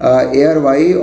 ARY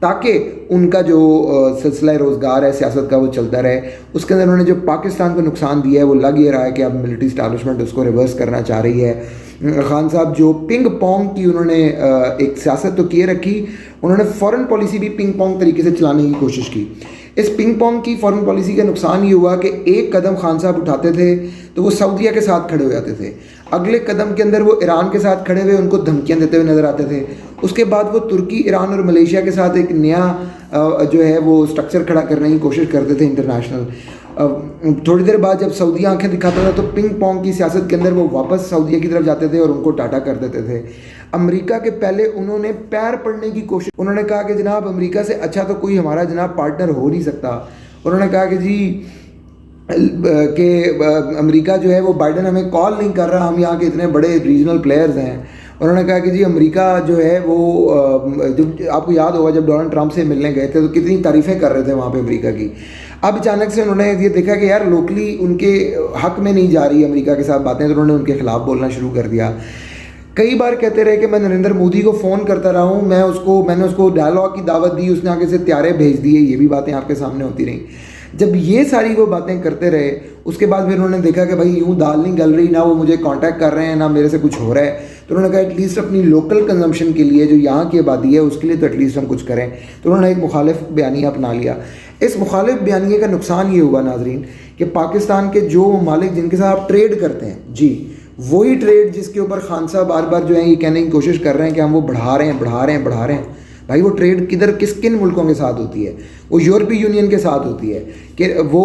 تاکہ ان کا جو سلسلہ روزگار ہے سیاست کا وہ چلتا رہے. اس کے اندر انہوں نے جو پاکستان کو نقصان دیا ہے وہ لگ یہ رہا ہے کہ اب ملٹری اسٹیبلشمنٹ اس کو ریورس کرنا چاہ رہی ہے. خان صاحب جو پنگ پونگ کی انہوں نے ایک سیاست تو کیے رکھی, انہوں نے فورن پالیسی بھی پنگ پونگ طریقے سے چلانے کی کوشش کی. اس پنگ پونگ کی فورن پالیسی کا نقصان یہ ہوا کہ ایک قدم خان صاحب اٹھاتے تھے تو وہ سعودیہ کے ساتھ کھڑے ہو جاتے تھے, اگلے قدم کے اندر وہ ایران کے ساتھ کھڑے ہوئے ان کو دھمکیاں دیتے ہوئے نظر آتے تھے. اس کے بعد وہ ترکی, ایران اور ملیشیا کے ساتھ ایک نیا جو ہے وہ اسٹرکچر کھڑا کرنے کی کوشش کرتے تھے انٹرنیشنل. تھوڑی دیر بعد جب سعودیہ آنکھیں دکھاتا تھا تو پنگ پونگ کی سیاست کے اندر وہ واپس سعودیہ کی طرف جاتے تھے اور ان کو ٹاٹا کر دیتے تھے. امریکہ کے پہلے انہوں نے پیر پڑنے کی کوشش, انہوں نے کہا کہ جناب امریکہ سے اچھا تو کوئی ہمارا جناب پارٹنر ہو نہیں سکتا. انہوں نے کہا کہ جی کہ امریکہ جو ہے وہ بائیڈن ہمیں کال نہیں کر رہا, ہم یہاں کے اتنے بڑے ریجنل پلیئرز ہیں. انہوں نے کہا کہ جی امریکہ جو ہے وہ جب آپ کو یاد ہوگا جب ڈونلڈ ٹرمپ سے ملنے گئے تھے تو کتنی تعریفیں کر رہے تھے وہاں پہ امریکہ کی. اب اچانک سے انہوں نے یہ دیکھا کہ یار لوکلی ان کے حق میں نہیں جا رہی امریکہ کے ساتھ باتیں, تو انہوں نے ان کے خلاف بولنا شروع کر دیا. کئی بار کہتے رہے کہ میں نریندر مودی کو فون کرتا رہا ہوں, میں نے اس کو ڈائلاگ کی دعوت دی, اس نے آگے سے طیارے بھیج دیے, یہ بھی باتیں آپ کے سامنے ہوتی رہیں. جب یہ ساری وہ باتیں کرتے رہے اس کے بعد پھر انہوں نے دیکھا کہ بھائی یوں دال نہیں گل رہی, نہ وہ مجھے کانٹیکٹ کر رہے ہیں نہ میرے سے کچھ ہو رہا ہے, تو انہوں نے کہا ایٹ لیسٹ اپنی لوکل کنزمپشن کے لیے جو یہاں کی آبادی ہے اس کے لیے تو ایٹ لیسٹ ہم کچھ کریں. تو انہوں نے ایک مخالف بیانیہ اپنا لیا. اس مخالف بیانیے کا نقصان یہ ہوا ناظرین کہ پاکستان کے جو ممالک جن کے ساتھ آپ ٹریڈ کرتے ہیں, جی وہی ٹریڈ جس کے اوپر خان صاحب بار بار جو ہے یہ کہنے کی کوشش کر رہے ہیں کہ ہم وہ بڑھا رہے ہیں, بھائی وہ ٹریڈ کن ملکوں کے ساتھ ہوتی ہے؟ وہ یورپی یونین کے ساتھ ہوتی ہے کہ وہ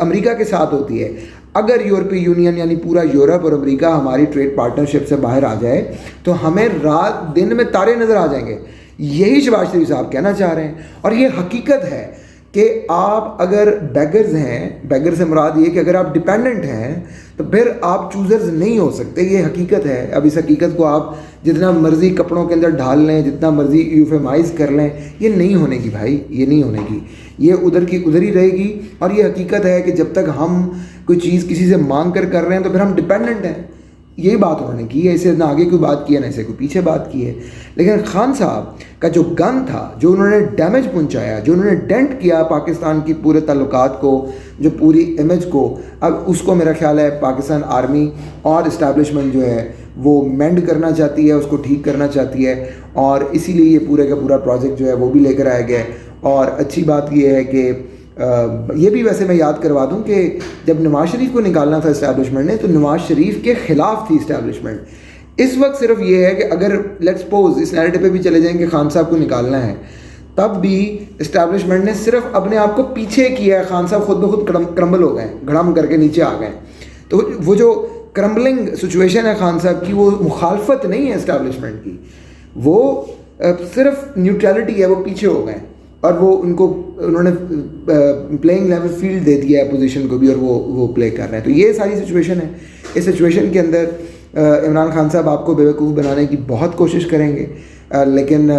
امریکہ کے ساتھ ہوتی ہے. اگر یورپی یونین یعنی پورا یورپ اور امریکہ ہماری ٹریڈ پارٹنرشپ سے باہر آ جائے تو ہمیں رات دن میں تارے نظر آ جائیں گے. یہی شہباز شریف صاحب کہنا چاہ رہے ہیں, اور یہ حقیقت ہے کہ آپ اگر بیگرز ہیں, بیگر سے مراد یہ کہ اگر آپ ڈپینڈنٹ ہیں تو پھر آپ چوزرز نہیں ہو سکتے. یہ حقیقت ہے. اب اس حقیقت کو آپ جتنا مرضی کپڑوں کے اندر ڈھال لیں, جتنا مرضی یوفیمائز کر لیں, یہ نہیں ہونے کی بھائی, یہ نہیں ہونے کی. یہ ادھر کی ادھر ہی رہے گی. اور یہ حقیقت ہے کہ جب تک ہم کوئی چیز کسی سے مانگ کر رہے ہیں تو پھر ہم ڈپینڈنٹ ہیں. یہی بات انہوں نے کی ہے, اسے نہ آگے کوئی بات کی ہے نہ اسے کوئی پیچھے بات کی ہے. لیکن خان صاحب کا جو گن تھا, جو انہوں نے ڈیمیج پہنچایا, جو انہوں نے ڈینٹ کیا پاکستان کی پورے تعلقات کو, جو پوری امیج کو, اب اس کو میرا خیال ہے پاکستان آرمی اور اسٹیبلشمنٹ جو ہے وہ مینڈ کرنا چاہتی ہے, اس کو ٹھیک کرنا چاہتی ہے. اور اسی لیے یہ پورے کا پورا پروجیکٹ جو ہے وہ بھی لے کر آیا گیا ہے. اور اچھی بات یہ ہے کہ یہ بھی ویسے میں یاد کروا دوں کہ جب نواز شریف کو نکالنا تھا اسٹیبلشمنٹ نے تو نواز شریف کے خلاف تھی اسٹیبلشمنٹ. اس وقت صرف یہ ہے کہ اگر لیٹس سپوز اس نیریٹو پہ بھی چلے جائیں کہ خان صاحب کو نکالنا ہے, تب بھی اسٹیبلشمنٹ نے صرف اپنے آپ کو پیچھے کیا ہے. خان صاحب خود بخود کرمبل ہو گئے, گھڑم کر کے نیچے آ گئے. تو وہ جو کرمبلنگ سچویشن ہے خان صاحب کی, وہ مخالفت نہیں ہے اسٹیبلشمنٹ کی, وہ صرف نیوٹرلٹی ہے, وہ پیچھے ہو گئے. اور وہ انہوں نے پلینگ لیول فیلڈ دے دیا ہے اپوزیشن کو بھی, اور وہ پلے کر رہے ہیں. تو یہ ساری سچویشن ہے. اس سچویشن کے اندر عمران خان صاحب آپ کو بیوقوف بنانے کی بہت کوشش کریں گے, لیکن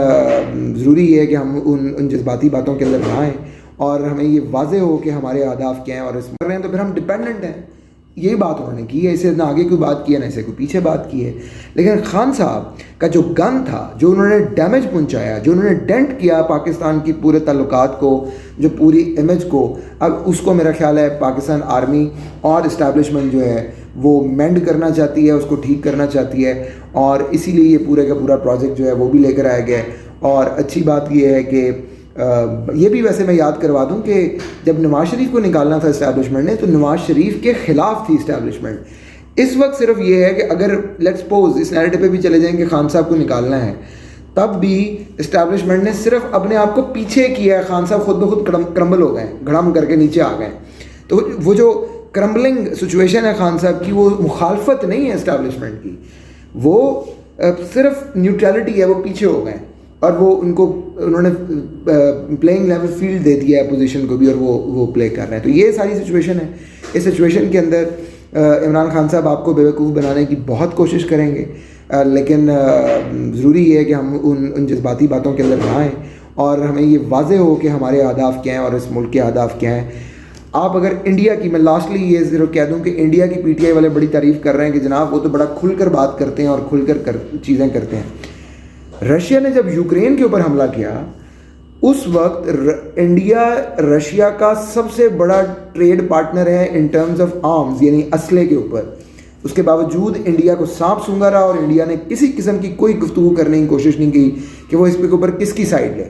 ضروری یہ ہے کہ ہم ان جذباتی باتوں کے اندر نہ آئیں اور ہمیں یہ واضح ہو کہ ہمارے اہداف کیا ہیں اور اس میں کر رہے ہیں تو پھر ہم ڈپینڈنٹ ہیں. یہی بات انہوں نے کی ہے, اسے نہ آگے کوئی بات کی ہے نہ اسے کوئی پیچھے بات کی ہے. لیکن خان صاحب کا جو گن تھا, جو انہوں نے ڈیمیج پہنچایا, جو انہوں نے ڈینٹ کیا پاکستان کی پورے تعلقات کو, جو پوری امیج کو, اب اس کو میرا خیال ہے پاکستان آرمی اور اسٹیبلشمنٹ جو ہے وہ مینڈ کرنا چاہتی ہے, اس کو ٹھیک کرنا چاہتی ہے. اور اسی لیے یہ پورے کا پورا پروجیکٹ جو ہے وہ بھی لے کر آیا گیا ہے. اور اچھی بات یہ ہے کہ یہ بھی ویسے میں یاد کروا دوں کہ جب نواز شریف کو نکالنا تھا اسٹیبلشمنٹ نے تو نواز شریف کے خلاف تھی اسٹیبلشمنٹ. اس وقت صرف یہ ہے کہ اگر لیٹس سپوز اس نیریٹو پہ بھی چلے جائیں کہ خان صاحب کو نکالنا ہے, تب بھی اسٹیبلشمنٹ نے صرف اپنے آپ کو پیچھے کیا ہے. خان صاحب خود بخود کرمبل ہو گئے, گھڑم کر کے نیچے آ گئے. تو وہ جو کرمبلنگ سچویشن ہے خان صاحب کی, وہ مخالفت نہیں ہے اسٹیبلشمنٹ کی, وہ صرف نیوٹرلٹی ہے, وہ پیچھے ہو گئے. اور وہ انہوں نے پلینگ لیول فیلڈ دے دیا ہے اپوزیشن کو بھی, اور وہ پلے کر رہے ہیں. تو یہ ساری سچویشن ہے. اس سچویشن کے اندر عمران خان صاحب آپ کو بیوقوف بنانے کی بہت کوشش کریں گے, لیکن ضروری یہ ہے کہ ہم ان جذباتی باتوں کے اندر نہ آئیں اور ہمیں یہ واضح ہو کہ ہمارے اہداف کیا ہیں اور اس ملک کے اہداف کیا ہیں. آپ اگر انڈیا کی, میں لاسٹلی یہ ضرور کہہ دوں کہ انڈیا کی پی ٹی آئی والے بڑی تعریف کر رہے ہیں کہ جناب وہ تو بڑا کھل کر بات کرتے ہیں اور کھل کر چیزیں کرتے ہیں. رشیا نے جب یوکرین کے اوپر حملہ کیا, اس وقت انڈیا رشیا کا سب سے بڑا ٹریڈ پارٹنر ہے ان ٹرمز آف آرمز، یعنی اسلحے کے اوپر. اس کے باوجود انڈیا کو سانپ سونگھا رہا اور انڈیا نے کسی قسم کی کوئی گفتگو کرنے کی کوشش نہیں کی کہ وہ اس کے اوپر کس کی سائڈ لے.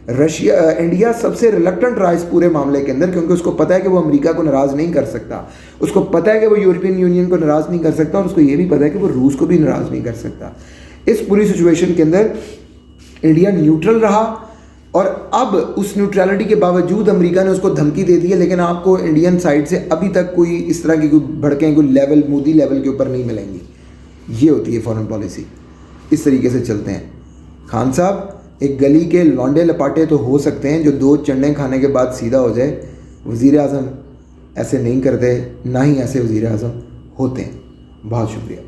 انڈیا سب سے ریلکٹنٹ رہا اس پورے معاملے کے اندر، کیونکہ اس کو پتہ ہے کہ وہ امریکہ کو ناراض نہیں کر سکتا، اس کو پتہ ہے کہ وہ یورپین یونین کو ناراض نہیں کر سکتا، اور اس کو یہ بھی پتہ ہے کہ وہ روس کو بھی ناراض نہیں کر سکتا. اس پوری سچویشن کے اندر انڈیا نیوٹرل رہا، اور اب اس نیوٹرلٹی کے باوجود امریکہ نے اس کو دھمکی دے دی ہے، لیکن آپ کو انڈین سائڈ سے ابھی تک کوئی اس طرح کی کوئی بھڑکیں کوئی لیول مودی لیول کے اوپر نہیں ملیں گی. یہ ہوتی ہے فارن پالیسی. اس طریقے سے چلتے ہیں. خان صاحب ایک گلی کے لانڈے لپاٹے تو ہو سکتے ہیں جو 2 چنڈے کھانے کے بعد سیدھا ہو جائے، وزیر اعظم ایسے نہیں کرتے، نہ ہی ایسے وزیر اعظم ہوتے ہیں. بہت شکریہ.